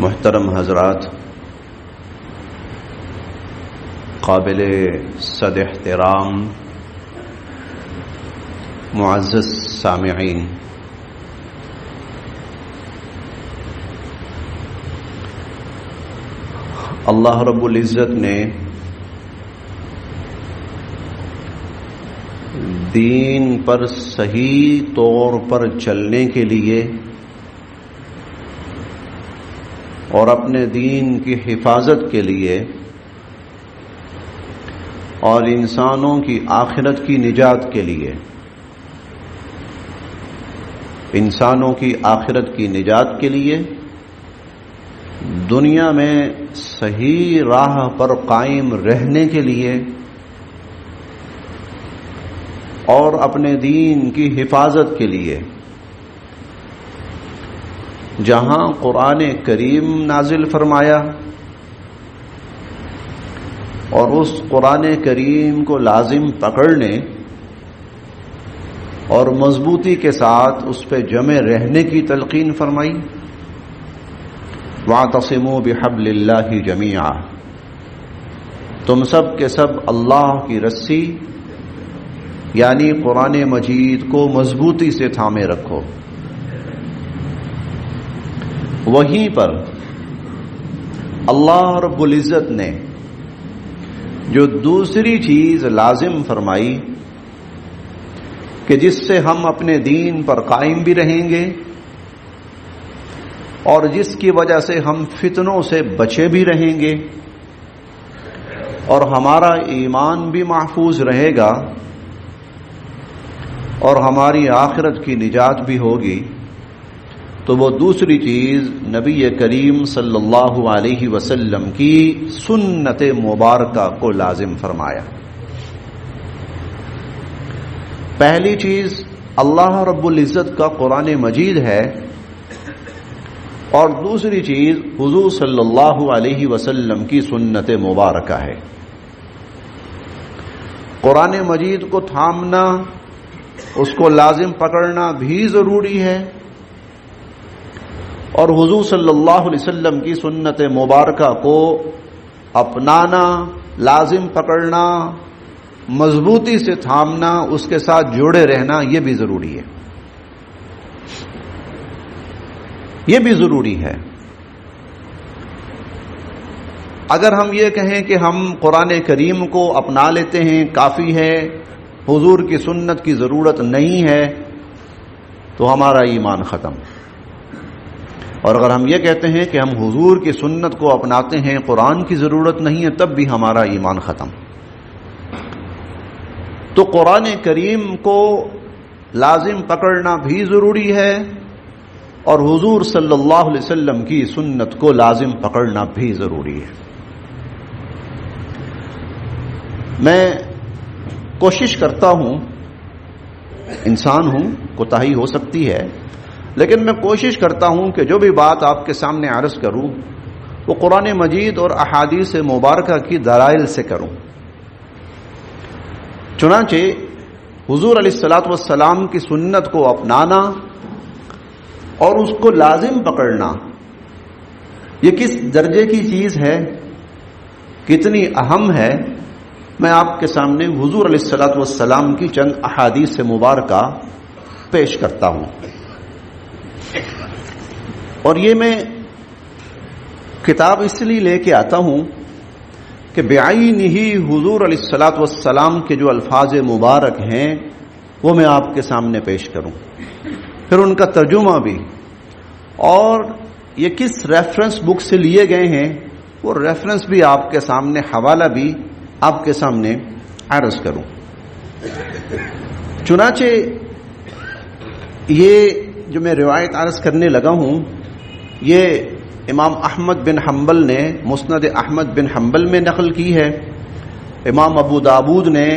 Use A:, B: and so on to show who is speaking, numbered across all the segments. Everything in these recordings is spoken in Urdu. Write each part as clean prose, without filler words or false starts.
A: محترم حضرات، قابل صد احترام معزز سامعین، اللہ رب العزت نے دین پر صحیح طور پر چلنے کے لیے اور اپنے دین کی حفاظت کے لیے اور انسانوں کی آخرت کی نجات کے لیے، انسانوں کی آخرت کی نجات کے لیے دنیا میں صحیح راہ پر قائم رہنے کے لیے اور اپنے دین کی حفاظت کے لیے جہاں قرآن کریم نازل فرمایا اور اس قرآن کریم کو لازم پکڑنے اور مضبوطی کے ساتھ اس پہ جمع رہنے کی تلقین فرمائی، وَاعْتَصِمُوا بِحَبْلِ اللَّهِ جَمِيعًا، تم سب کے سب اللہ کی رسی یعنی قرآن مجید کو مضبوطی سے تھامے رکھو۔ وہیں پر اللہ رب العزت نے جو دوسری چیز لازم فرمائی کہ جس سے ہم اپنے دین پر قائم بھی رہیں گے اور جس کی وجہ سے ہم فتنوں سے بچے بھی رہیں گے اور ہمارا ایمان بھی محفوظ رہے گا اور ہماری آخرت کی نجات بھی ہوگی، تو وہ دوسری چیز نبی کریم صلی اللہ علیہ وسلم کی سنت مبارکہ کو لازم فرمایا۔ پہلی چیز اللہ رب العزت کا قرآن مجید ہے اور دوسری چیز حضور صلی اللہ علیہ وسلم کی سنت مبارکہ ہے۔ قرآن مجید کو تھامنا، اس کو لازم پکڑنا بھی ضروری ہے اور حضور صلی اللہ علیہ وسلم کی سنت مبارکہ کو اپنانا، لازم پکڑنا، مضبوطی سے تھامنا، اس کے ساتھ جڑے رہنا، یہ بھی ضروری ہے، یہ بھی ضروری ہے۔ اگر ہم یہ کہیں کہ ہم قرآن کریم کو اپنا لیتے ہیں، کافی ہے، حضور کی سنت کی ضرورت نہیں ہے، تو ہمارا ایمان ختم۔ اور اگر ہم یہ کہتے ہیں کہ ہم حضور کی سنت کو اپناتے ہیں، قرآن کی ضرورت نہیں ہے، تب بھی ہمارا ایمان ختم۔ تو قرآن کریم کو لازم پکڑنا بھی ضروری ہے اور حضور صلی اللہ علیہ وسلم کی سنت کو لازم پکڑنا بھی ضروری ہے۔ میں کوشش کرتا ہوں، انسان ہوں، کوتاہی ہو سکتی ہے، لیکن میں کوشش کرتا ہوں کہ جو بھی بات آپ کے سامنے عرض کروں وہ قرآن مجید اور احادیث مبارکہ کی دلائل سے کروں۔ چنانچہ حضور علیہ الصلاۃ والسلام کی سنت کو اپنانا اور اس کو لازم پکڑنا یہ کس درجے کی چیز ہے، کتنی اہم ہے، میں آپ کے سامنے حضور علیہ الصلاۃ والسلام کی چند احادیث مبارکہ پیش کرتا ہوں۔ اور یہ میں کتاب اس لیے لے کے آتا ہوں کہ بعینہ ہی حضور علیہ الصلاۃ والسلام کے جو الفاظ مبارک ہیں وہ میں آپ کے سامنے پیش کروں، پھر ان کا ترجمہ بھی، اور یہ کس ریفرنس بک سے لیے گئے ہیں وہ ریفرنس بھی آپ کے سامنے، حوالہ بھی آپ کے سامنے عرض کروں۔ چنانچہ یہ جو میں روایت عرض کرنے لگا ہوں یہ امام احمد بن حنبل نے مسند احمد بن حنبل میں نقل کی ہے، امام ابو داود نے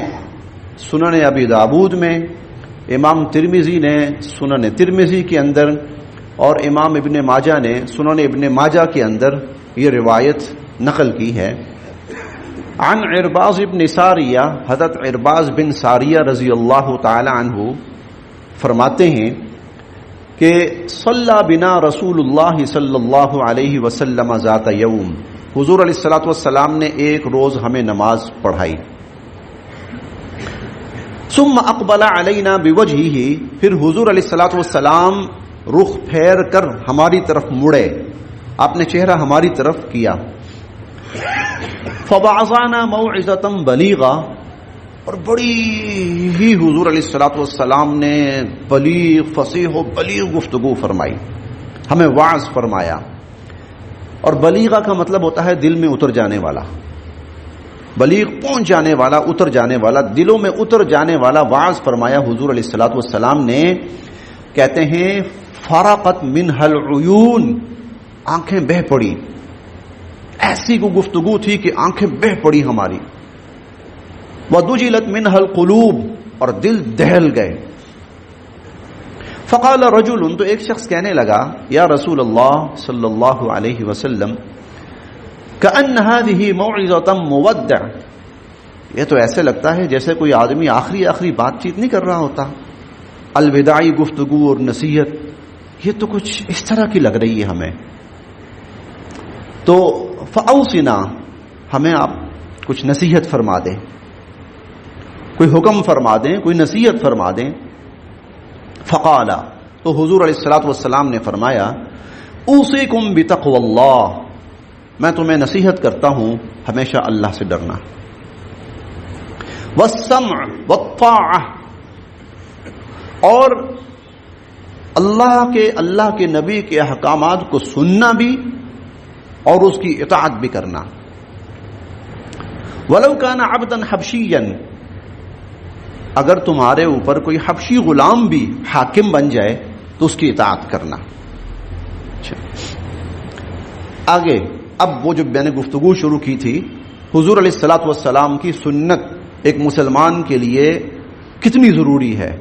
A: سنن ابی داود میں، امام ترمذی نے سنن ترمذی کے اندر اور امام ابن ماجہ نے سنن ابن ماجہ کے اندر یہ روایت نقل کی ہے۔ عن عرباض بن ساریہ، حضرت عرباض بن ساریہ رضی اللہ تعالی عنہ فرماتے ہیں کہ صلی بنا رسول اللہ صلی اللہ علیہ وسلم ذات یوم، حضور علیہ الصلوۃ والسلام نے ایک روز ہمیں نماز پڑھائی. ثم اقبل علینا بوجہہ، پھر حضور علیہ الصلوۃ والسلام رخ پھیر کر ہماری طرف مڑے، آپ نے چہرہ ہماری طرف کیا. فوعظنا موعظۃ بلیغہ، اور بڑی ہی حضور علیہ الصلوۃ والسلام نے بلیغ، فصیح و بلیغ گفتگو فرمائی، ہمیں واعظ فرمایا. اور بلیغہ کا مطلب ہوتا ہے دل میں اتر جانے والا، بلیغ پہنچ جانے والا، اتر جانے والا، دلوں میں اتر جانے والا واعظ فرمایا حضور علیہ الصلوۃ والسلام نے. کہتے ہیں فرقت منها العیون، آنکھیں بہہ پڑی، ایسی کو گفتگو تھی کہ آنکھیں بہہ پڑی ہماری. وَدُجِلَتْ مِنْهَا الْقُلُوبُ، اور دل دہل گئے. فقال رجل، تو ایک شخص کہنے لگا یا رسول اللہ صلی اللہ علیہ وسلم كأن هذه موعظة مودع، یہ تو ایسے لگتا ہے جیسے کوئی آدمی آخری بات چیت نہیں کر رہا ہوتا، الوداعی گفتگو اور نصیحت، یہ تو کچھ اس طرح کی لگ رہی ہے ہمیں. تو فاوصنا، ہمیں آپ کچھ نصیحت فرما دیں، کوئی حکم فرما دیں، کوئی نصیحت فرما دیں. فقال، تو حضور علیہ الصلوۃ والسلام نے فرمایا اوصیکم بتقوی اللہ، میں تمہیں نصیحت کرتا ہوں ہمیشہ اللہ سے ڈرنا. والسمع والطاعہ، اور اللہ کے نبی کے احکامات کو سننا بھی اور اس کی اطاعت بھی کرنا. ولو کان عبدا حبشیا، اگر تمہارے اوپر کوئی حبشی غلام بھی حاکم بن جائے تو اس کی اطاعت کرنا. آگے اب وہ جو میں نے گفتگو شروع کی تھی، حضور علیہ الصلوۃ والسلام کی سنت ایک مسلمان کے لیے کتنی ضروری ہے،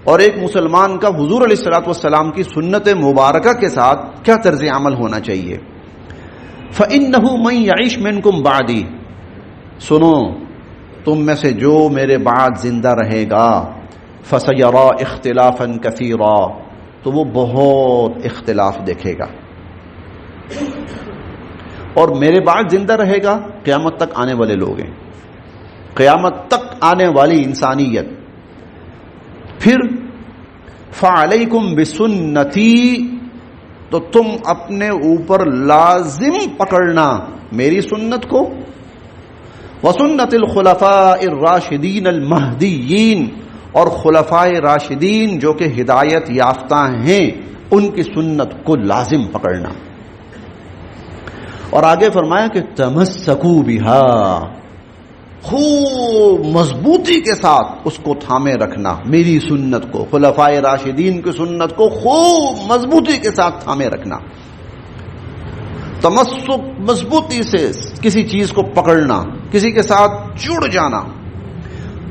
A: اور ایک مسلمان کا حضور علیہ الصلوۃ والسلام کی سنت مبارکہ کے ساتھ کیا طرز عمل ہونا چاہیے. فَإِنَّهُ مَن يَعِشْ مِنْكُمْ بَعْدِي، سنو تم میں سے جو میرے بعد زندہ رہے گا، فَسَيَرَى اخْتِلَافًا كَثِيرًا، تو وہ بہت اختلاف دیکھے گا. اور میرے بعد زندہ رہے گا قیامت تک آنے والے لوگ ہیں، قیامت تک آنے والی انسانیت. پھر فَعَلَيْكُمْ بِسُنَّتِي، تو تم اپنے اوپر لازم پکڑنا میری سنت کو، وسنت الخلفاء الراشدین المہدیین، اور خلفائے راشدین جو کہ ہدایت یافتہ ہیں ان کی سنت کو لازم پکڑنا. اور آگے فرمایا کہ تمسکوا بہا، خوب مضبوطی کے ساتھ اس کو تھامے رکھنا، میری سنت کو، خلفائے راشدین کی سنت کو خوب مضبوطی کے ساتھ تھامے رکھنا. تمسک، مضبوطی سے کسی چیز کو پکڑنا، کسی کے ساتھ جڑ جانا.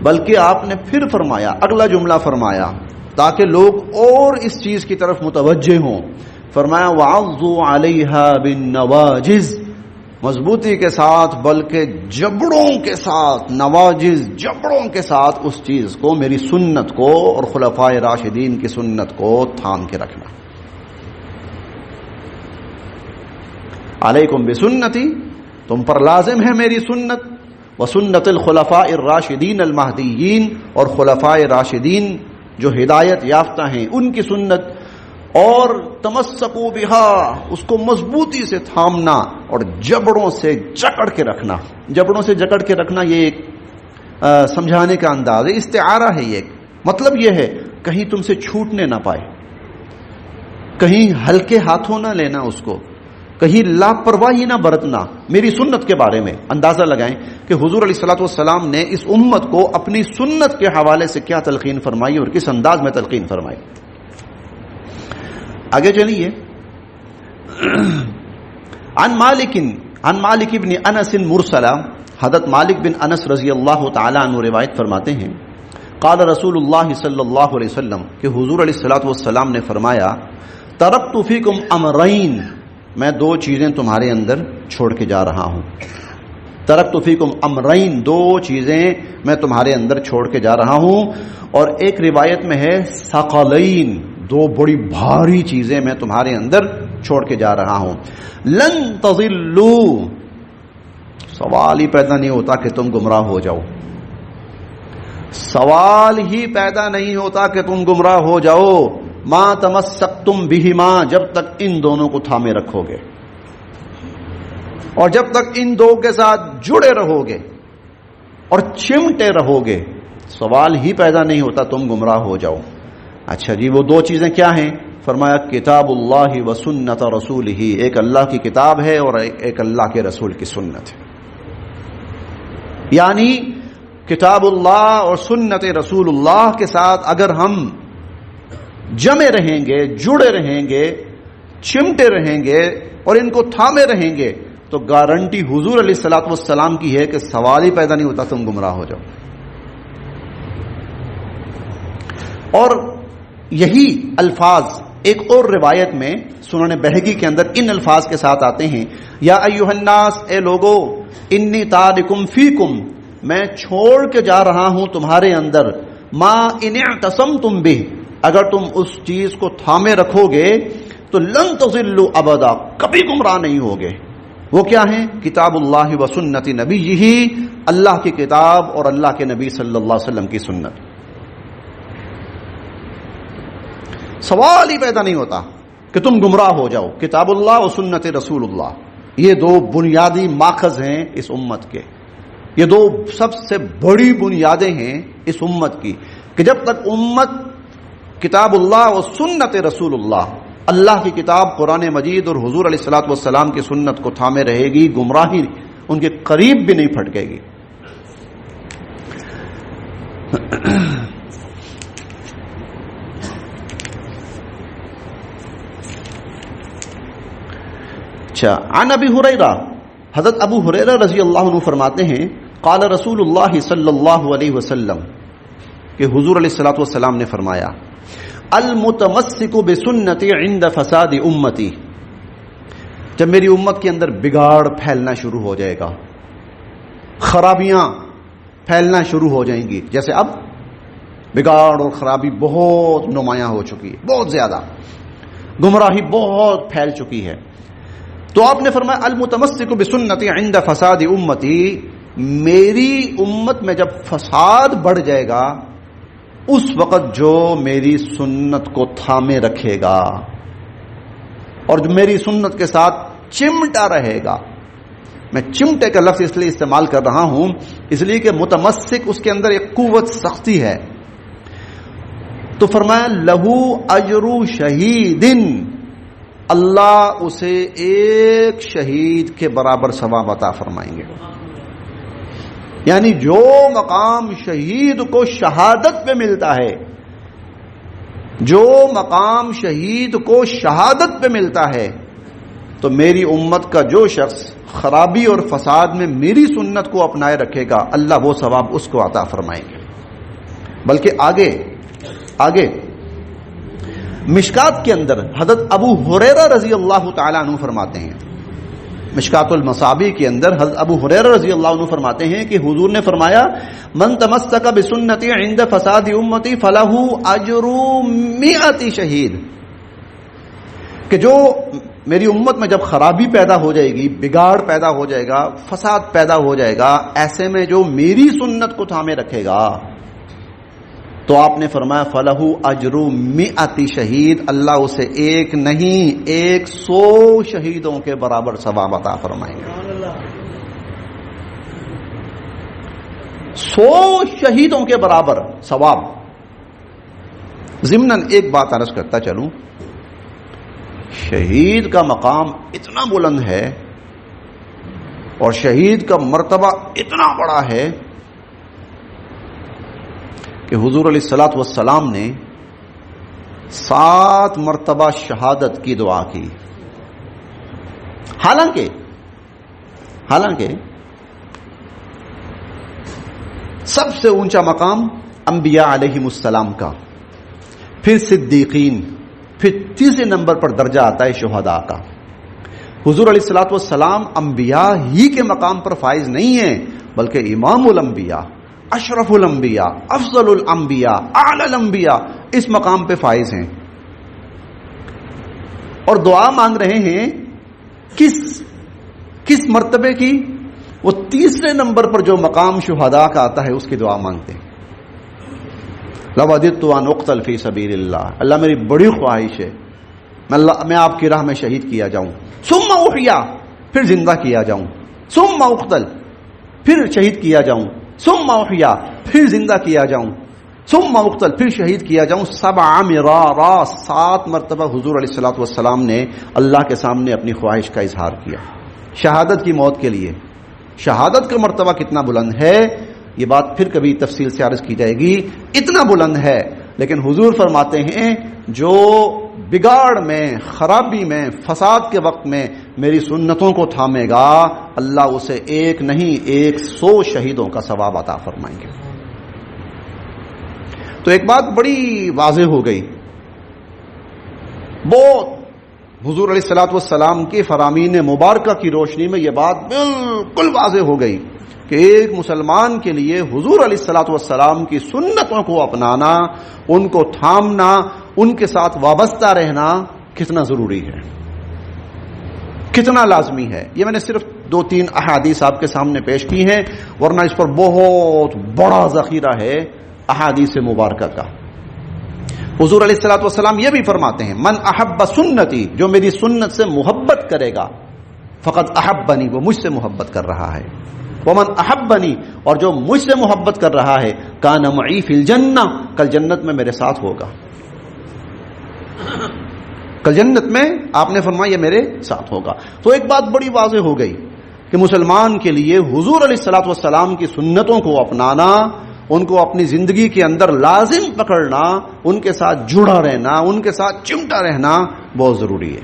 A: بلکہ آپ نے پھر فرمایا، اگلا جملہ فرمایا تاکہ لوگ اور اس چیز کی طرف متوجہ ہوں، فرمایا وَعَضُّوا عَلَيْهَا بِالنَّوَاجِزِ، مضبوطی کے ساتھ بلکہ جبڑوں کے ساتھ، نواجز جبڑوں کے ساتھ اس چیز کو، میری سنت کو اور خلفائے راشدین کی سنت کو تھام کے رکھنا. علیکم بسنتی، تم پر لازم ہے میری سنت، وسنت الخلفاء الراشدین المہدیین، اور خلفائے راشدین جو ہدایت یافتہ ہیں ان کی سنت. اور تمسکوا بہا، اس کو مضبوطی سے تھامنا اور جبڑوں سے جکڑ کے رکھنا. جبڑوں سے جکڑ کے رکھنا یہ ایک سمجھانے کا انداز ہے، استعارہ ہے. یہ مطلب یہ ہے کہیں تم سے چھوٹنے نہ پائے، کہیں ہلکے ہاتھوں نہ لینا اس کو، کہیں لاپرواہی نہ برتنا. میری سنت کے بارے میں اندازہ لگائیں کہ حضور علیہ الصلوۃ والسلام نے اس امت کو اپنی سنت کے حوالے سے کیا تلقین فرمائی اور کس انداز میں تلقین فرمائی. آگے چلیے. عن مالک بن انس مرسلہ، حضرت مالک بن انس رضی اللہ تعالی عنہ روایت فرماتے ہیں، قال رسول اللہ صلی اللہ علیہ وسلم، کہ حضور علیہ الصلوۃ والسلام نے فرمایا، ترکت فیکم امرین، میں دو چیزیں تمہارے اندر چھوڑ کے جا رہا ہوں. ترکت فیکم امرین، دو چیزیں میں تمہارے اندر چھوڑ کے جا رہا ہوں. اور ایک روایت میں ہے ثقلین، دو بڑی بھاری چیزیں میں تمہارے اندر چھوڑ کے جا رہا ہوں. لن تضلوا، سوال ہی پیدا نہیں ہوتا کہ تم گمراہ ہو جاؤ، سوال ہی پیدا نہیں ہوتا کہ تم گمراہ ہو جاؤ. ما تمسکتم بہما، جب تک ان دونوں کو تھامے رکھو گے اور جب تک ان دو کے ساتھ جڑے رہو گے اور چمٹے رہو گے، سوال ہی پیدا نہیں ہوتا تم گمراہ ہو جاؤ. اچھا جی، وہ دو چیزیں کیا ہیں؟ فرمایا کتاب اللہ و سنت رسول ہی، ایک اللہ کی کتاب ہے اور ایک اللہ کے رسول کی سنت ہے. یعنی کتاب اللہ اور سنت رسول اللہ کے ساتھ اگر ہم جمے رہیں گے، جڑے رہیں گے، چمٹے رہیں گے اور ان کو تھامے رہیں گے تو گارنٹی حضور علیہ الصلوۃ والسلام کی ہے کہ سوال ہی پیدا نہیں ہوتا تم گمراہ ہو جاؤ. اور یہی الفاظ ایک اور روایت میں سنن بہقی کے اندر ان الفاظ کے ساتھ آتے ہیں، یا ایھا الناس، اے لوگو، انی تارکم فیکم، میں چھوڑ کے جا رہا ہوں تمہارے اندر، ما ان اعتصمتم بہ، اگر تم اس چیز کو تھامے رکھو گے تو لن تضلوا ابدا، کبھی گمراہ نہیں ہوگے. وہ کیا ہیں؟ کتاب اللہ و سنت نبیہ، اللہ کی کتاب اور اللہ کے نبی صلی اللہ علیہ وسلم کی سنت. سوال ہی پیدا نہیں ہوتا کہ تم گمراہ ہو جاؤ. کتاب اللہ و سنت رسول اللہ، یہ دو بنیادی ماخذ ہیں اس امت کے، یہ دو سب سے بڑی بنیادیں ہیں اس امت کی، کہ جب تک امت کتاب اللہ و سنت رسول اللہ، اللہ کی کتاب قرآن مجید اور حضور علیہ الصلوۃ والسلام کی سنت کو تھامے رہے گی، گمراہی ان کے قریب بھی نہیں پھٹکے گی. اچھا، عن ابی ہریرہ، حضرت ابو ہریرہ رضی اللہ عنہ فرماتے ہیں، قال رسول اللہ صلی اللہ علیہ وسلم، کہ حضور علیہ الصلوۃ والسلام نے فرمایا، المتمسک بسنتی عند فساد امتی، جب میری امت کے اندر بگاڑ پھیلنا شروع ہو جائے گا، خرابیاں پھیلنا شروع ہو جائیں گی، جیسے اب بگاڑ اور خرابی بہت نمایاں ہو چکی ہے، بہت زیادہ گمراہی بہت پھیل چکی ہے، تو آپ نے فرمایا المتمسک بسنتی عند فساد امتی، میری امت میں جب فساد بڑھ جائے گا اس وقت جو میری سنت کو تھامے رکھے گا اور جو میری سنت کے ساتھ چمٹا رہے گا، میں چمٹے کا لفظ اس لیے استعمال کر رہا ہوں اس لیے کہ متمسک اس کے اندر ایک قوت سختی ہے، تو فرمایا لہو اجر شہیدن، اللہ اسے ایک شہید کے برابر ثواب عطا فرمائیں گے. یعنی جو مقام شہید کو شہادت پہ ملتا ہے، جو مقام شہید کو شہادت پہ ملتا ہے، تو میری امت کا جو شخص خرابی اور فساد میں میری سنت کو اپنائے رکھے گا، اللہ وہ ثواب اس کو عطا فرمائیں گے. بلکہ آگے مشکات کے اندر حضرت ابو ہریرہ رضی اللہ تعالیٰ عنہ فرماتے ہیں، مشکات المصابیح کے اندر حضرت ابو ہریرہ رضی اللہ عنہ فرماتے ہیں کہ حضور نے فرمایا، من تمسک بسنتی عند فساد امتی فلہ اجر 100 شہید، کہ جو میری امت میں جب خرابی پیدا ہو جائے گی، بگاڑ پیدا ہو جائے گا، فساد پیدا ہو جائے گا، ایسے میں جو میری سنت کو تھامے رکھے گا، تو آپ نے فرمایا فلہ اجر 100 شہید، اللہ اسے ایک نہیں 100 شہیدوں کے برابر ثواب عطا فرمائیں گے. 100 شہیدوں کے برابر ثواب. ضمناً ایک بات عرض کرتا چلوں، شہید کا مقام اتنا بلند ہے اور شہید کا مرتبہ اتنا بڑا ہے کہ حضور علیہ الصلوۃ والسلام نے 7 مرتبہ شہادت کی دعا کی. حالانکہ سب سے اونچا مقام انبیاء علیہم السلام کا، پھر صدیقین، پھر تیسرے نمبر پر درجہ آتا ہے شہداء کا. حضور علیہ الصلوۃ والسلام انبیاء ہی کے مقام پر فائز نہیں ہیں، بلکہ امام الانبیاء، اشرف الانبیاء، افضل الانبیاء، اعلی الانبیاء، اس مقام پہ فائز ہیں. اور دعا مانگ رہے ہیں کس مرتبے کی؟ وہ تیسرے نمبر پر جو مقام شہداء کا آتا ہے اس کی دعا مانگتے ہیں. لوددت ان اقتل فی سبیل اللہ، اللہ میری بڑی خواہش ہے میں آپ کی راہ میں شہید کیا جاؤں. ثم احیا، پھر زندہ کیا جاؤں. ثم اقتل، پھر شہید کیا جاؤں. ثم احیا، پھر زندہ کیا جاؤں. ثم اقتل، پھر شہید کیا جاؤں. 7 مرارا، 7 مرتبہ حضور علیہ الصلوۃ والسلام نے اللہ کے سامنے اپنی خواہش کا اظہار کیا شہادت کی موت کے لیے. شہادت کا مرتبہ کتنا بلند ہے یہ بات پھر کبھی تفصیل سے عرض کی جائے گی. اتنا بلند ہے، لیکن حضور فرماتے ہیں جو بگاڑ میں، خرابی میں، فساد کے وقت میں میری سنتوں کو تھامے گا، اللہ اسے ایک نہیں 100 شہیدوں کا ثواب عطا فرمائیں گے. تو ایک بات بڑی واضح ہو گئی، بہت حضور علیہ الصلوۃ والسلام کے فرامین مبارکہ کی روشنی میں یہ بات بالکل واضح ہو گئی کہ ایک مسلمان کے لیے حضور علیہ الصلوۃ والسلام کی سنتوں کو اپنانا، ان کو تھامنا، ان کے ساتھ وابستہ رہنا کتنا ضروری ہے، کتنا لازمی ہے. یہ میں نے صرف 2-3 احادیث آپ کے سامنے پیش کی ہیں، ورنہ اس پر بہت بڑا ذخیرہ ہے احادیث مبارکہ کا. حضور علیہ الصلوۃ والسلام یہ بھی فرماتے ہیں من احب سنتی، جو میری سنت سے محبت کرے گا، فقط احبنی، وہ مجھ سے محبت کر رہا ہے. ومن احبنی، اور جو مجھ سے محبت کر رہا ہے، کان معی فی الجنہ، کل جنت میں میرے ساتھ ہوگا. کل جنت میں آپ نے فرمایا یہ میرے ساتھ ہوگا. تو ایک بات بڑی واضح ہو گئی کہ مسلمان کے لیے حضور علیہ الصلوۃ والسلام کی سنتوں کو اپنانا، ان کو اپنی زندگی کے اندر لازم پکڑنا، ان کے ساتھ جڑا رہنا، ان کے ساتھ چمٹا رہنا بہت ضروری ہے.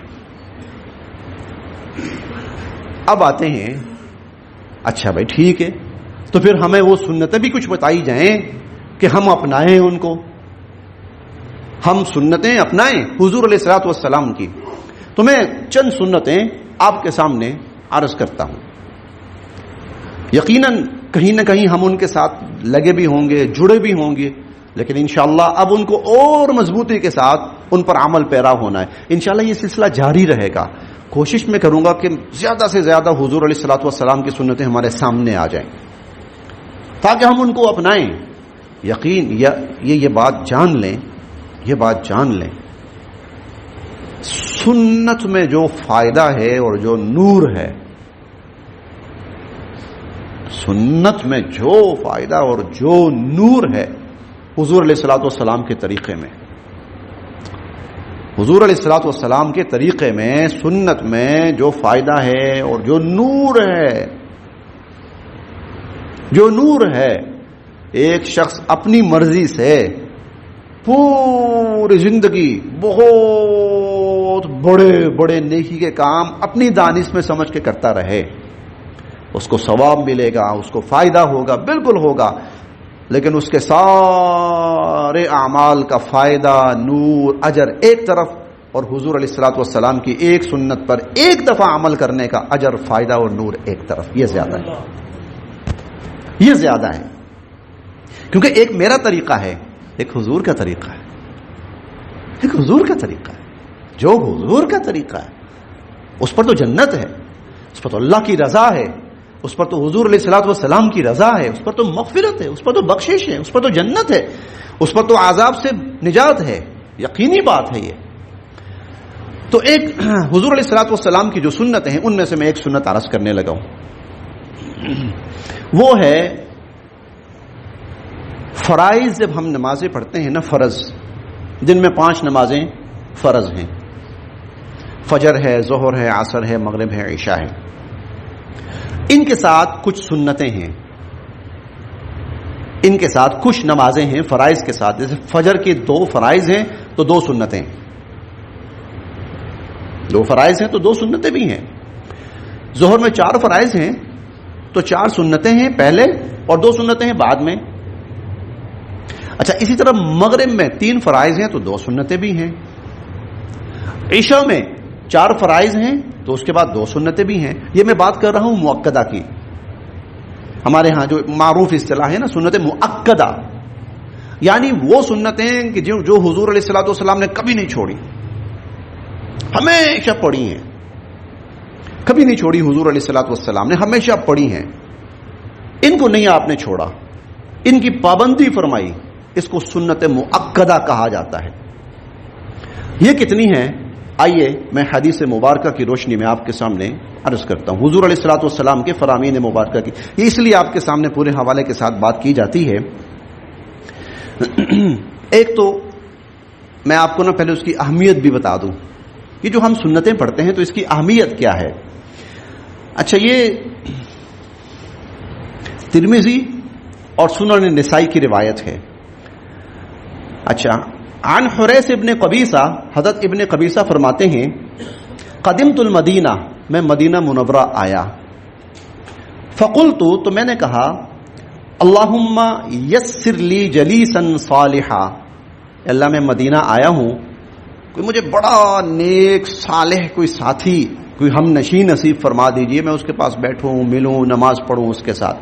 A: اب آتے ہیں، اچھا بھائی ٹھیک ہے، تو پھر ہمیں وہ سنتیں بھی کچھ بتائی جائیں کہ ہم اپنائیں ان کو، ہم سنتیں اپنائیں حضور علیہ الصلوۃ والسلام کی. تو میں چند سنتیں آپ کے سامنے عرض کرتا ہوں. یقیناً کہیں نہ کہیں ہم ان کے ساتھ لگے بھی ہوں گے، جڑے بھی ہوں گے، لیکن انشاءاللہ اب ان کو اور مضبوطی کے ساتھ ان پر عمل پیرا ہونا ہے. انشاءاللہ یہ سلسلہ جاری رہے گا. کوشش میں کروں گا کہ زیادہ سے زیادہ حضور علیہ الصلوۃ والسلام کی سنتیں ہمارے سامنے آ جائیں تاکہ ہم ان کو اپنائیں. یقین یہ بات جان لیں، یہ بات جان لیں، سنت میں جو فائدہ ہے اور جو نور ہے، سنت میں جو فائدہ اور جو نور ہے حضور علیہ الصلوۃ والسلام کے طریقے میں، حضور علیہ الصلوۃ والسلام کے طریقے میں، سنت میں جو فائدہ ہے اور جو نور ہے، جو نور ہے. ایک شخص اپنی مرضی سے پوری زندگی بہت بڑے بڑے نیکی کے کام اپنی دانش میں سمجھ کے کرتا رہے، اس کو ثواب ملے گا، اس کو فائدہ ہوگا، بالکل ہوگا، لیکن اس کے سارے اعمال کا فائدہ، نور، اجر ایک طرف، اور حضور علیہ الصلوۃ والسلام کی ایک سنت پر ایک دفعہ عمل کرنے کا اجر، فائدہ اور نور ایک طرف. یہ زیادہ ہے، یہ زیادہ ہے، کیونکہ ایک میرا طریقہ ہے، ایک حضور کا طریقہ ہے، ایک حضور کا طریقہ ہے. جو حضور کا طریقہ ہے اس پر تو جنت ہے، اس پر تو اللہ کی رضا ہے، اس پر تو حضور علیہ الصلوۃ والسلام کی رضا ہے، اس پر تو مغفرت ہے، اس پر تو بخشش ہے، اس پر تو جنت ہے، اس پر تو عذاب سے نجات ہے. یقینی بات ہے یہ. تو ایک حضور علیہ الصلوۃ والسلام کی جو سنتیں ہیں ان میں سے میں ایک سنت عرض کرنے لگا ہوں، وہ ہے فرائض. جب ہم نمازیں پڑھتے ہیں نا، فرض، دن میں 5 نمازیں فرض ہیں، فجر ہے، ظہر ہے، عصر ہے، مغرب ہے، عشاء ہے. ان کے ساتھ کچھ سنتیں ہیں، ان کے ساتھ کچھ نمازیں ہیں فرائض کے ساتھ. جیسے فجر کے 2 فرائض ہیں تو 2 سنتیں، 2 فرائض ہیں تو 2 سنتیں بھی ہیں. ظہر میں 4 فرائض ہیں تو 4 سنتیں ہیں پہلے اور 2 سنتیں ہیں بعد میں. اچھا، اسی طرح مغرب میں 3 فرائض ہیں تو 2 سنتیں بھی ہیں. عشاء میں 4 فرائض ہیں تو اس کے بعد 2 سنتیں بھی ہیں. یہ میں بات کر رہا ہوں مؤکدہ کی. ہمارے ہاں جو معروف اصطلاح ہے نا سنت مؤکدہ، یعنی وہ سنتیں کہ جو حضور علیہ الصلوۃ والسلام نے کبھی نہیں چھوڑی، ہمیشہ پڑھی ہیں, کبھی نہیں چھوڑی حضور علیہ الصلوۃ والسلام نے, ہمیشہ پڑھی ہیں. ان کو نہیں آپ نے چھوڑا, ان کی پابندی فرمائی. اس کو سنت مؤکدہ کہا جاتا ہے. یہ کتنی ہیں؟ آئیے میں حدیث مبارکہ کی روشنی میں آپ کے سامنے عرض کرتا ہوں. حضور علیہ الصلوۃ والسلام کے فرامین مبارکہ کی, یہ اس لیے آپ کے سامنے پورے حوالے کے ساتھ بات کی جاتی ہے. ایک تو میں آپ کو پہلے اس کی اہمیت بھی بتا دوں. یہ جو ہم سنتیں پڑھتے ہیں تو اس کی اہمیت کیا ہے؟ اچھا, یہ ترمذی اور سنن نسائی کی روایت ہے. اچھا, عن حریث ابن قبیصہ, حضرت ابن قبیصہ فرماتے ہیں قدمت المدینہ, میں مدینہ منورہ آیا. فقلت, تو میں نے کہا اللہم یسر لی جلیسا صالحا, اللہ میں مدینہ آیا ہوں, کوئی مجھے بڑا نیک صالح کوئی ساتھی, کوئی ہم نشین نصیب فرما دیجئے, میں اس کے پاس بیٹھوں, ملوں, نماز پڑھوں اس کے ساتھ.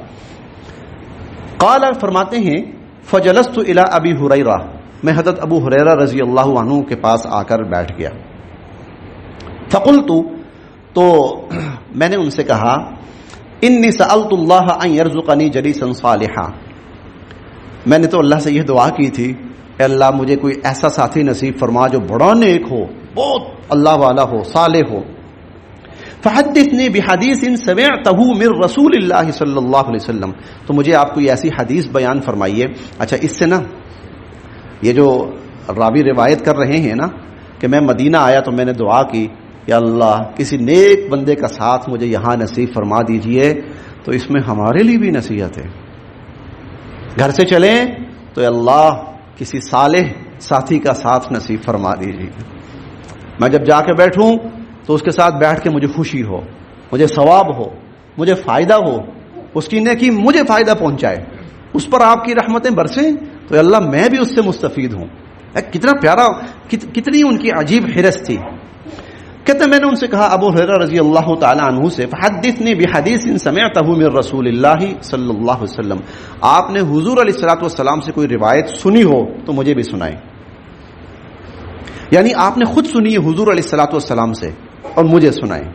A: قال, فرماتے ہیں فجلست الی ابی ہریرہ, میں حضرت ابو ہریرہ رضی اللہ عنہ کے پاس آ کر بیٹھ گیا. فقلت, تو میں نے ان سے کہا انی سألت اللہ ان یرزقنی جلیسا صالحا, میں نے تو اللہ سے یہ دعا کی تھی, اے اللہ مجھے کوئی ایسا ساتھی نصیب فرما جو بڑا نیک ہو, بہت اللہ والا ہو, صالح ہو. فحدثنی بحدیث سمعتہ من رسول اللہ صلی اللہ علیہ وسلم, تو مجھے آپ کوئی ایسی حدیث بیان فرمائیے. اچھا, اس سے نا یہ جو راوی روایت کر رہے ہیں نا کہ میں مدینہ آیا تو میں نے دعا کی یا اللہ کسی نیک بندے کا ساتھ مجھے یہاں نصیب فرما دیجئے, تو اس میں ہمارے لیے بھی نصیحت ہے. گھر سے چلیں تو اللہ کسی صالح ساتھی کا ساتھ نصیب فرما دیجیے. میں جب جا کے بیٹھوں تو اس کے ساتھ بیٹھ کے مجھے خوشی ہو, مجھے ثواب ہو, مجھے فائدہ ہو, اس کی نیکی مجھے فائدہ پہنچائے, اس پر آپ کی رحمتیں برسیں, تو اللہ میں بھی اس سے مستفید ہوں. کتنا پیارا, کتنی ان کی عجیب حرص تھی. کہتے میں نے ان سے کہا ابو ہریرہ رضی اللہ تعالی عنہ سے فحدثنی بحدیث سمعتہ من رسول اللہ صلی اللہ علیہ وسلم, آپ نے حضور علیہ الصلوۃ والسلام سے کوئی روایت سنی ہو تو مجھے بھی سنائیں. یعنی آپ نے خود سنی ہے حضور علیہ الصلوۃ والسلام سے اور مجھے سنائیں.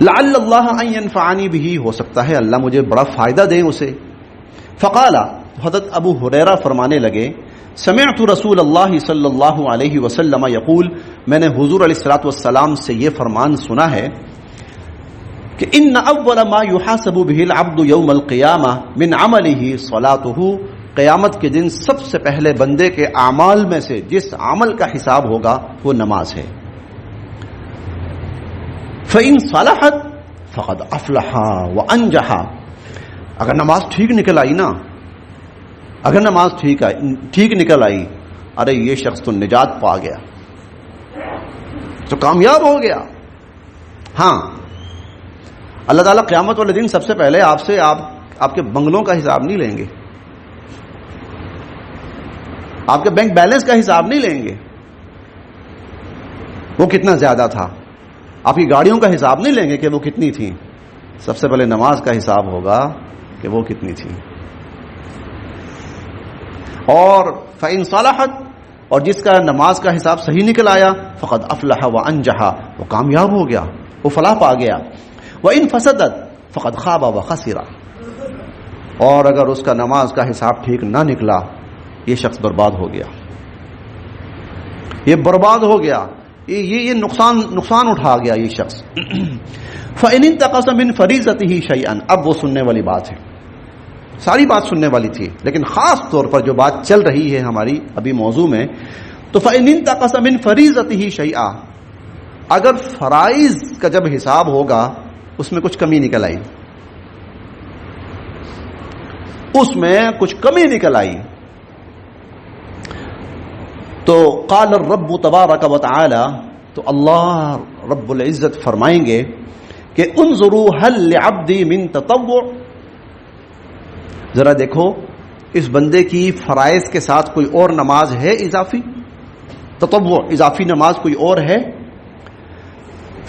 A: لعل اللہ ان ینفعنی بہ, ہو سکتا ہے اللہ مجھے بڑا فائدہ دے اسے. فقال, حضرت ابو ہریرہ فرمانے لگے سمعت رسول اللہ صلی اللہ علیہ وسلم یقول, میں نے حضور علیہ الصلوۃ والسلام سے یہ فرمان سنا ہے کہ ان اول ما یحاسب به العبد یوم القیامہ من عملہ صلاتہ, قیامت کے دن سب سے پہلے بندے کے اعمال میں سے جس عمل کا حساب ہوگا وہ نماز ہے. فإن صلحت فقد افلح وانجح, اگر نماز ٹھیک نکل آئی نا, اگر نماز ٹھیک نکل آئی, ارے یہ شخص تو نجات پا گیا, تو کامیاب ہو گیا. ہاں, اللہ تعالیٰ قیامت والے دن سب سے پہلے آپ سے آپ کے بنگلوں کا حساب نہیں لیں گے, آپ کے بینک بیلنس کا حساب نہیں لیں گے, وہ کتنا زیادہ تھا, آپ کی گاڑیوں کا حساب نہیں لیں گے کہ وہ کتنی تھیں. سب سے پہلے نماز کا حساب ہوگا کہ وہ کتنی تھی. اور فإن صلحت, اور جس کا نماز کا حساب صحیح نکل آیا, فقد افلح وانجح, وہ کامیاب ہو گیا, وہ فلاح پا گیا. وإن فسدت فقد خاب وخسر, اور اگر اس کا نماز کا حساب ٹھیک نہ نکلا, یہ شخص برباد ہو گیا, یہ برباد ہو گیا, یہ نقصان اٹھا گیا یہ شخص. فإن انتقص من فریضته شیئا, اب وہ سننے والی بات ہے, ساری بات سننے والی تھی لیکن خاص طور پر جو بات چل رہی ہے ہماری ابھی موضوع میں, تو فإن انتقص من فریضته شیئا, اگر فرائض کا جب حساب ہوگا اس میں کچھ کمی نکل آئی, اس میں کچھ کمی نکل آئی, تو قال الرب تبارک و تعالی, تو اللہ رب العزت فرمائیں گے کہ انظروا هل لعبدی من تطوع, ذرا دیکھو اس بندے کی فرائض کے ساتھ کوئی اور نماز ہے اضافی, تطوع اضافی نماز کوئی اور ہے.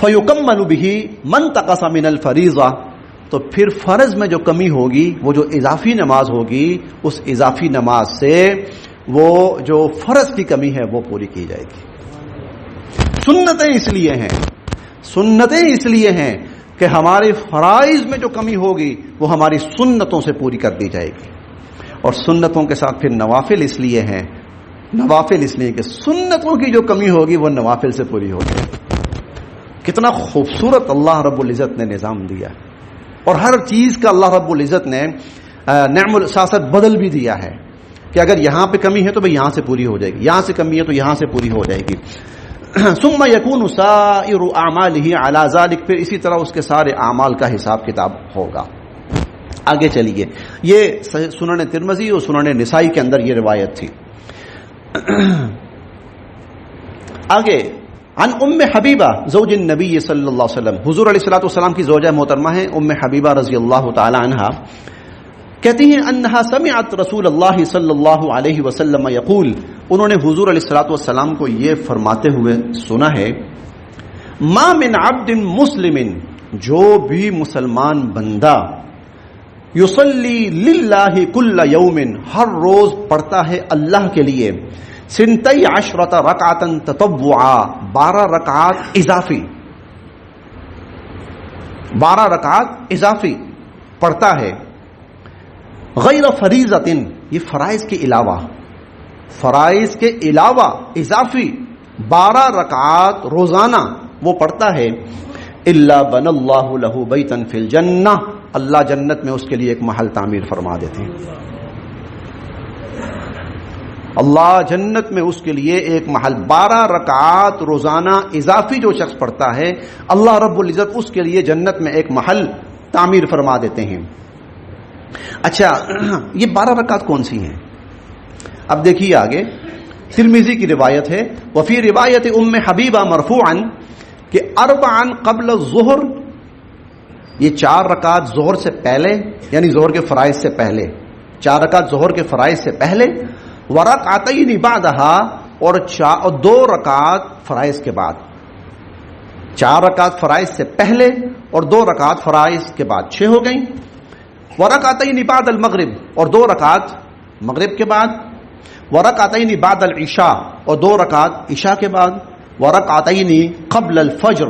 A: فیکمل بہ من تقص من الفریضہ, تو پھر فرض میں جو کمی ہوگی, وہ جو اضافی نماز ہوگی, اس اضافی نماز سے وہ جو فرض کی کمی ہے وہ پوری کی جائے گی. سنتیں اس لیے ہیں کہ ہمارے فرائض میں جو کمی ہوگی وہ ہماری سنتوں سے پوری کر دی جائے گی. اور سنتوں کے ساتھ پھر نوافل اس لیے کہ سنتوں کی جو کمی ہوگی وہ نوافل سے پوری ہوگی. کتنا خوبصورت اللہ رب العزت نے نظام دیا، اور ہر چیز کا اللہ رب العزت نے نعم الاساست بدل بھی دیا ہے کہ اگر یہاں پہ کمی ہے تو بھئی یہاں سے پوری ہو جائے گی، یہاں سے کمی ہے تو یہاں سے پوری ہو جائے گی. ثم یکون سائر اعمالہ علی ذلک، پھر اسی طرح اس کے سارے اعمال کا حساب کتاب ہوگا. آگے چلیے، یہ سنن ترمذی اور سنن نسائی کے اندر یہ روایت تھی. آگے عن ام حبیبہ زوج النبی صلی اللہ علیہ وسلم، حضور علیہ الصلوۃ والسلام کی زوجہ محترمہ ہیں ام حبیبہ رضی اللہ تعالی عنہا، کہتی ہیں انہا سمعت رسول اللہ صلی اللہ علیہ وسلم یقول، انہوں نے حضور علیہ الصلوۃ والسلام کو یہ فرماتے ہوئے سنا ہے، ما من عبد مسلم، جو بھی مسلمان بندہ، یصلی للہ کل یوم، ہر روز پڑھتا ہے اللہ کے لیے، 12 رکعتا تطوعا، 12 رکعات اضافی پڑھتا ہے، غیر فریضۃ، یہ فرائض کے علاوہ اضافی 12 رکعات روزانہ وہ پڑھتا ہے، الا بنى اللہ لہ بیتا فی الجنہ، اللہ جنت میں اس کے لیے ایک محل تعمیر فرما دیتے ہیں. اللہ جنت میں اس کے لیے ایک محل، 12 رکعات روزانہ اضافی جو شخص پڑھتا ہے، اللہ رب العزت اس کے لیے جنت میں ایک محل تعمیر فرما دیتے ہیں. اچھا، یہ 12 رکعات کون سی ہیں؟ اب دیکھیے آگے، ترمذی کی روایت ہے، وفی روایت ام حبیبہ مرفوعا، کہ 4 قبل الظہر، یہ 4 رکعت ظہر سے پہلے، یعنی ظہر کے فرائض سے پہلے، 4 رکعت ظہر کے فرائض سے پہلے، ورکعتین بعدہا، اور 2 رکعت فرائض کے بعد. 4 رکعت فرائض سے پہلے اور 2 رکعت فرائض کے بعد، 6 ہو گئیں. ورکعتین بعد المغرب، اور 2 رکعت مغرب کے بعد. ورکعتین بعد العشاء، اور 2 رکعت عشاء کے بعد. ورکعتین قبل الفجر،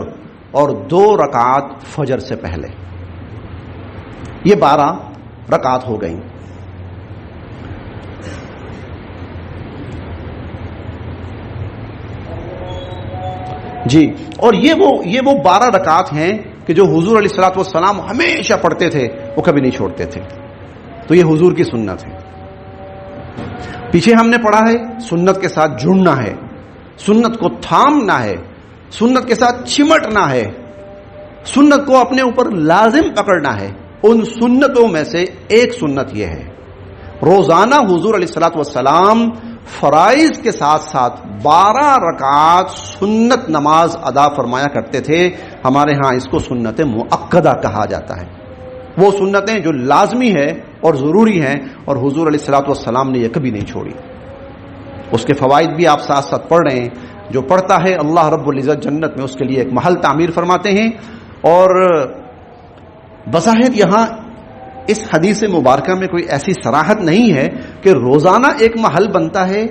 A: اور 2 رکعت فجر سے پہلے. یہ 12 رکعت ہو گئیں. جی، اور یہ وہ 12 رکعت ہیں کہ جو حضور علیہ الصلوۃ والسلام ہمیشہ پڑھتے تھے، وہ کبھی نہیں چھوڑتے تھے. تو یہ حضور کی سنت ہے. پیچھے ہم نے پڑھا ہے سنت کے ساتھ جڑنا ہے، سنت کو تھامنا ہے، سنت کے ساتھ چمٹنا ہے، سنت کو اپنے اوپر لازم پکڑنا ہے. ان سنتوں میں سے ایک سنت یہ ہے، روزانہ حضور علیہ الصلوۃ والسلام فرائض کے ساتھ ساتھ 12 رکعات سنت نماز ادا فرمایا کرتے تھے. ہمارے ہاں اس کو سنت مؤکدہ کہا جاتا ہے. وہ سنتیں جو لازمی ہے اور ضروری ہیں، اور حضور علیہ الصلوۃ والسلام نے یہ کبھی نہیں چھوڑی. اس کے فوائد بھی آپ ساتھ ساتھ پڑھ رہے ہیں. جو پڑھتا ہے اللہ رب العزت جنت میں اس کے لیے ایک محل تعمیر فرماتے ہیں. اور بظاہر یہاں اس حدیث مبارکہ میں کوئی ایسی صراحت نہیں ہے کہ روزانہ ایک محل بنتا ہے،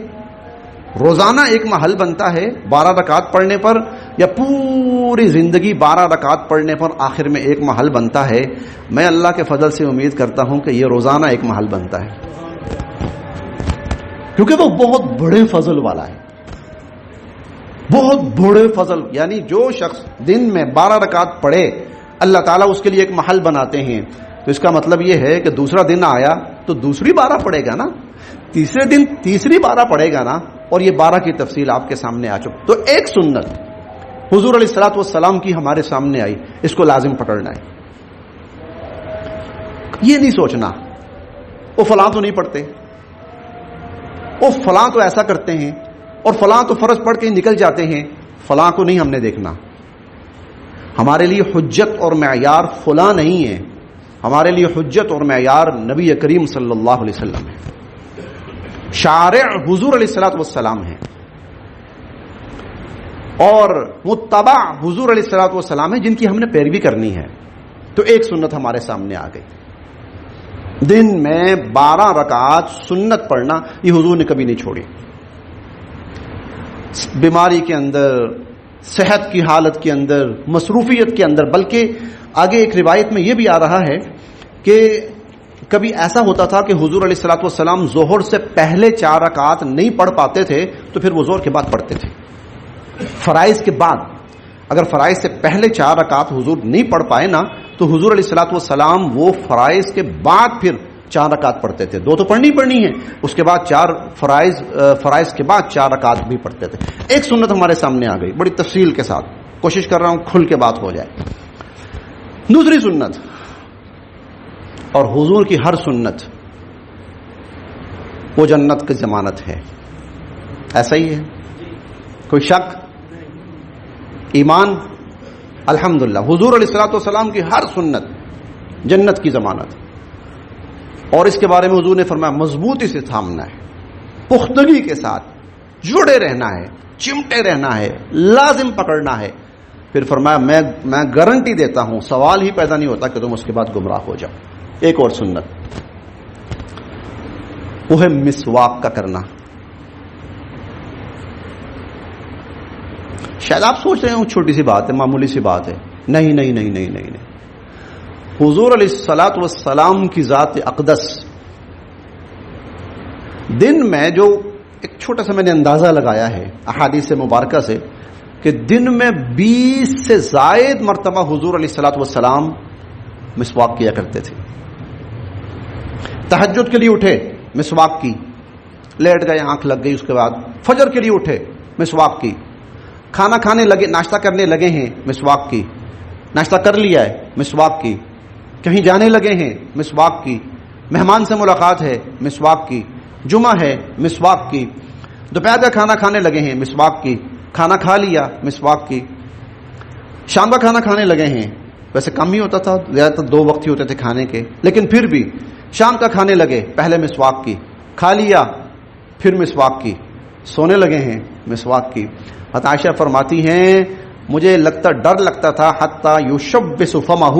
A: 12 رکعت پڑھنے پر، یا پوری زندگی 12 رکعت پڑھنے پر آخر میں ایک محل بنتا ہے. میں اللہ کے فضل سے امید کرتا ہوں کہ یہ روزانہ ایک محل بنتا ہے، کیونکہ وہ بہت بڑے فضل والا ہے. بہت بڑے فضل، یعنی جو شخص دن میں 12 رکعت پڑھے اللہ تعالیٰ اس کے لیے ایک محل بناتے ہیں. تو اس کا مطلب یہ ہے کہ دوسرا دن آیا تو دوسری 12 پڑھے گا نا، تیسرے دن تیسری 12 پڑھے گا نا، اور یہ 12 کی تفصیل آپ کے سامنے آ چکی. تو ایک سنت حضور علیہ الصلوۃ والسلام کی ہمارے سامنے آئی، اس کو لازم پکڑنا ہے. یہ نہیں سوچنا وہ فلاں تو نہیں پڑھتے، وہ فلاں تو ایسا کرتے ہیں، اور فلاں تو فرض پڑھ کے نکل جاتے ہیں. فلاں کو نہیں ہم نے دیکھنا. ہمارے لیے حجت اور معیار فلاں نہیں ہے، ہمارے لیے حجت اور معیار نبی کریم صلی اللہ علیہ وسلم ہے. شارع حضور علیہ الصلوۃ والسلام ہے، اور متبع حضور علیہ الصلوۃ والسلام ہے، جن کی ہم نے پیروی کرنی ہے. تو ایک سنت ہمارے سامنے آ گئی، دن میں 12 رکعات سنت پڑھنا، یہ حضور نے کبھی نہیں چھوڑی. بیماری کے اندر صحت کی حالت کے اندر، مصروفیت کے اندر. بلکہ آگے ایک روایت میں یہ بھی آ رہا ہے کہ کبھی ایسا ہوتا تھا کہ حضور علیہ الصلوۃ والسلام ظہر سے پہلے 4 رکعات نہیں پڑھ پاتے تھے تو پھر وہ ظہر کے بعد پڑھتے تھے. فرائض کے بعد، اگر فرائض سے پہلے 4 رکعات حضور نہیں پڑھ پائے نا تو حضور علیہ الصلوۃ والسلام وہ فرائض کے بعد پھر 4 رکعات پڑھتے تھے. 2 تو پڑھنی ہے، اس کے بعد 4 فرائض کے بعد 4 رکعات بھی پڑھتے تھے. ایک سنت ہمارے سامنے آ گئی بڑی تفصیل کے ساتھ، کوشش کر رہا ہوں کھل کے بات ہو جائے. دوسری سنت، اور حضور کی ہر سنت وہ جنت کی ضمانت ہے. ایسا ہی ہے؟ کوئی شک؟ ایمان؟ الحمدللہ حضور علیہ الصلوۃ والسلام کی ہر سنت جنت کی ضمانت. اور اس کے بارے میں حضور نے فرمایا مضبوطی سے تھامنا ہے، پختگی کے ساتھ جڑے رہنا ہے، چمٹے رہنا ہے، لازم پکڑنا ہے. پھر فرمایا میں گارنٹی دیتا ہوں، سوال ہی پیدا نہیں ہوتا کہ تم اس کے بعد گمراہ ہو جاؤ. ایک اور سنت وہ ہے مسواک کا کرنا. شاید آپ سوچ رہے ہوں چھوٹی سی بات ہے، معمولی سی بات ہے. نہیں نہیں نہیں نہیں نہیں نہیں. حضور علیہ الصلوۃ والسلام کی ذات اقدس دن میں جو ایک چھوٹا سا میں نے اندازہ لگایا ہے احادیث مبارکہ سے کہ دن میں 20 سے زائد مرتبہ حضور علیہ الصلوۃ والسلام مسواک کیا کرتے تھے. تہجد کے لیے اٹھے مسواک کی، لیٹ گئے آنکھ لگ گئی، اس کے بعد فجر کے لیے اٹھے مسواک کی، کھانا کھانے لگے، ناشتہ کرنے لگے ہیں مسواک کی، ناشتہ کر لیا ہے مسواک کی، کہیں جانے لگے ہیں مسواک کی، مہمان سے ملاقات ہے مسواک کی، جمعہ ہے مسواک کی، دوپہر کا کھانا کھانے لگے ہیں مسواک کی، کھانا کھا لیا مسواک کی، شام کا کھانا کھانے لگے ہیں، ویسے کم ہی ہوتا تھا، زیادہ تر 2 وقت ہی ہوتے تھے کھانے کے، لیکن پھر بھی شام کا کھانے لگے پہلے مسواک کی، کھا لیا پھر مسواک کی، سونے لگے ہیں مسواک کی. حضرت عائشہ فرماتی ہیں مجھے ڈر لگتا تھا حتی یشبس فمہ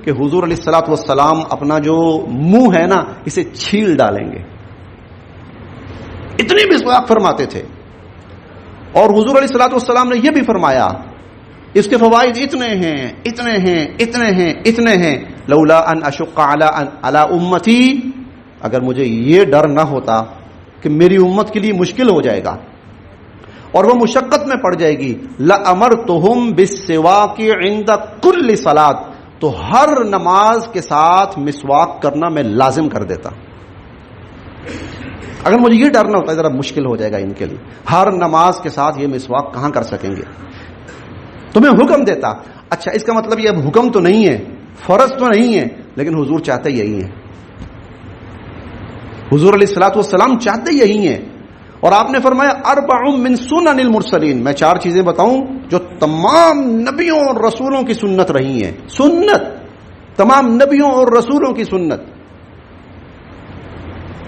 A: کہ حضور علیہ الصلوۃ والسلام اپنا جو منہ ہے نا اسے چھیل ڈالیں گے، اتنی مسواک فرماتے تھے. اور حضور علیہ الصلوۃ والسلام نے یہ بھی فرمایا اس کے فوائد اتنے ہیں اتنے ہیں اتنے ہیں اتنے ہیں، لولا ان اشق علی امتی، اگر مجھے یہ ڈر نہ ہوتا کہ میری امت کے لیے مشکل ہو جائے گا اور وہ مشقت میں پڑ جائے گی، لَأَمَرْتُهُمْ بِالسِّوَاكِ عِنْدَ كُلِّ صَلَاةٍ، تو ہر نماز کے ساتھ مسواک کرنا میں لازم کر دیتا. اگر مجھے یہ ڈر نہ ہوتا ذرا مشکل ہو جائے گا ان کے لیے، ہر نماز کے ساتھ یہ مسواک کہاں کر سکیں گے، تو میں حکم دیتا. اچھا اس کا مطلب یہ اب حکم تو نہیں ہے، فرض تو نہیں ہے، لیکن حضور چاہتے یہی ہیں، حضور علیہ الصلوۃ والسلام چاہتے یہی ہیں. اور آپ نے فرمایا اربع من سنن المرسلین، میں 4 چیزیں بتاؤں جو تمام نبیوں اور رسولوں کی سنت رہی ہیں. سنت تمام نبیوں اور رسولوں کی سنت.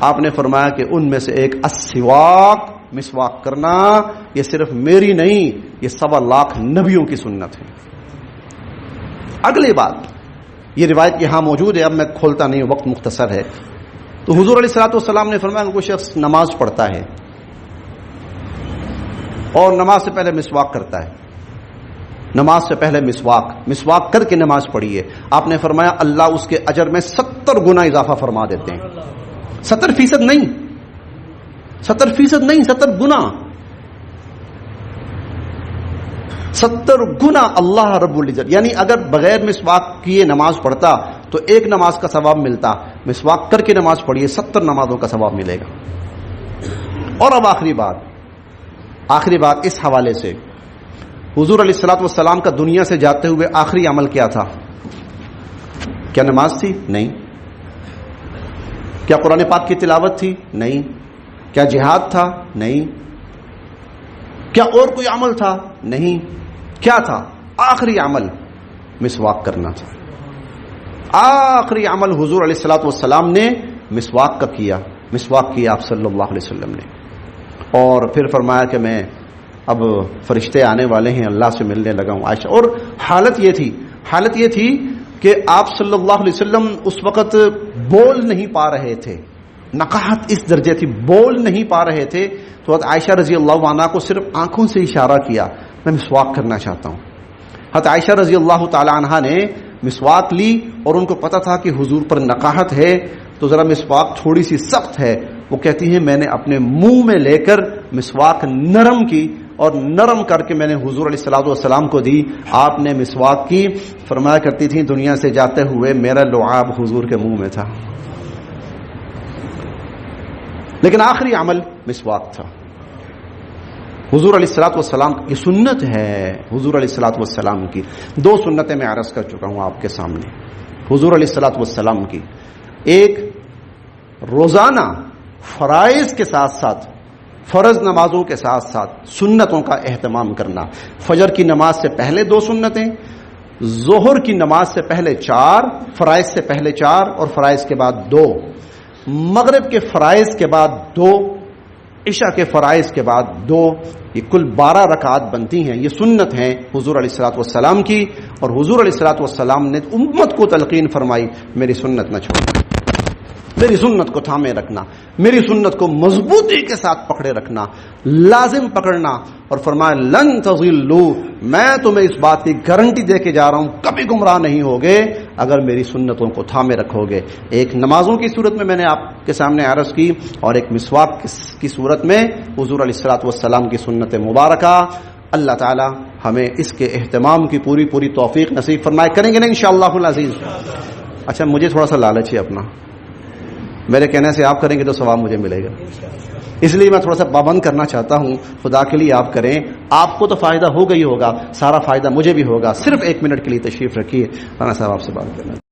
A: آپ نے فرمایا کہ ان میں سے ایک السواک، مسواک کرنا، یہ صرف میری نہیں، یہ 1.25 لاکھ نبیوں کی سنت ہے. اگلی بات، یہ روایت یہاں موجود ہے، اب میں کھولتا نہیں، وقت مختصر ہے. تو حضور علیہ الصلوۃ والسلام نے فرمایا کہ کوئی شخص نماز پڑھتا ہے اور نماز سے پہلے مسواک کرتا ہے، نماز سے پہلے مسواک کر کے نماز پڑھی ہے، آپ نے فرمایا اللہ اس کے اجر میں 70 گنا اضافہ فرما دیتے ہیں. 70% نہیں، 70% نہیں، 70 گنا، 70 گنا اللہ رب العزت. یعنی اگر بغیر مسواک کیے نماز پڑھتا تو 1 نماز کا ثواب ملتا، مسواک کر کے نماز پڑھیے 70 نمازوں کا ثواب ملے گا. اور اب آخری بات اس حوالے سے، حضور علیہ الصلوۃ والسلام کا دنیا سے جاتے ہوئے آخری عمل کیا تھا؟ کیا نماز تھی؟ نہیں. کیا قرآن پاک کی تلاوت تھی؟ نہیں. کیا جہاد تھا؟ نہیں. کیا اور کوئی عمل تھا؟ نہیں. کیا تھا آخری عمل؟ مسواک کرنا تھا. آخری عمل حضور علیہ الصلوۃ والسلام نے مسواک کا کیا، مسواک کیا آپ صلی اللہ علیہ وسلم نے. اور پھر فرمایا کہ میں اب فرشتے آنے والے ہیں، اللہ سے ملنے لگا ہوں. عائشہ، اور حالت یہ تھی کہ آپ صلی اللہ علیہ وسلم اس وقت بول نہیں پا رہے تھے، نقاہت اس درجے تھی، بول نہیں پا رہے تھے. تو عائشہ رضی اللہ عنہا کو صرف آنکھوں سے اشارہ کیا میں مسواک کرنا چاہتا ہوں. حضرت عائشہ رضی اللہ تعالی عنہا نے مسواک لی اور ان کو پتا تھا کہ حضور پر نقاہت ہے تو ذرا مسواک تھوڑی سی سخت ہے. وہ کہتی ہیں میں نے اپنے منہ میں لے کر مسواک نرم کی اور نرم کر کے میں نے حضور علیہ الصلوۃ والسلام کو دی. آپ نے مسواک کی. فرمایا کرتی تھی دنیا سے جاتے ہوئے میرا لعاب حضور کے منہ میں تھا. لیکن آخری عمل مسواک تھا. حضور علیہ الصلوۃ والسلام کی سنت ہے. حضور علیہ الصلوۃ والسلام کی 2 سنتیں میں عرض کر چکا ہوں آپ کے سامنے. حضور علیہ الصلوۃ والسلام کی ایک روزانہ فرائض کے ساتھ ساتھ فرض نمازوں کے ساتھ ساتھ سنتوں کا اہتمام کرنا. فجر کی نماز سے پہلے 2 سنتیں, ظہر کی نماز سے پہلے 4, فرائض سے پہلے 4 اور فرائض کے بعد 2, مغرب کے فرائض کے بعد 2, عشاء کے فرائض کے بعد 2. یہ کل 12 رکعات بنتی ہیں. یہ سنت ہیں حضور علیہ الصلوۃ والسلام کی. اور حضور علیہ الصلوۃ والسلام نے امت کو تلقین فرمائی میری سنت نہ چھوڑنا, میری سنت کو تھامے رکھنا, میری سنت کو مضبوطی کے ساتھ پکڑے رکھنا, لازم پکڑنا. اور فرمایا لن تضلوا, میں تمہیں اس بات کی گارنٹی دے کے جا رہا ہوں کبھی گمراہ نہیں ہوگے اگر میری سنتوں کو تھامے رکھو گے. ایک نمازوں کی صورت میں نے آپ کے سامنے عرض کی اور ایک مسواک کی صورت میں حضور علیہ الصلوۃ والسلام کی سنت مبارکہ. اللہ تعالی ہمیں اس کے اہتمام کی پوری توفیق نصیب فرمائے. کریں گے نا انشاءاللہ العزیز. اچھا مجھے تھوڑا سا لالچ ہے اپنا, میرے کہنے سے آپ کریں گے تو ثواب مجھے ملے گا, اس لیے میں تھوڑا سا پابند کرنا چاہتا ہوں. خدا کے لیے آپ کریں, آپ کو تو فائدہ ہوگا ہی ہوگا, سارا فائدہ مجھے بھی ہوگا. صرف 1 منٹ کے لیے تشریف رکھیے. رانا صاحب آپ سے بات کرنا.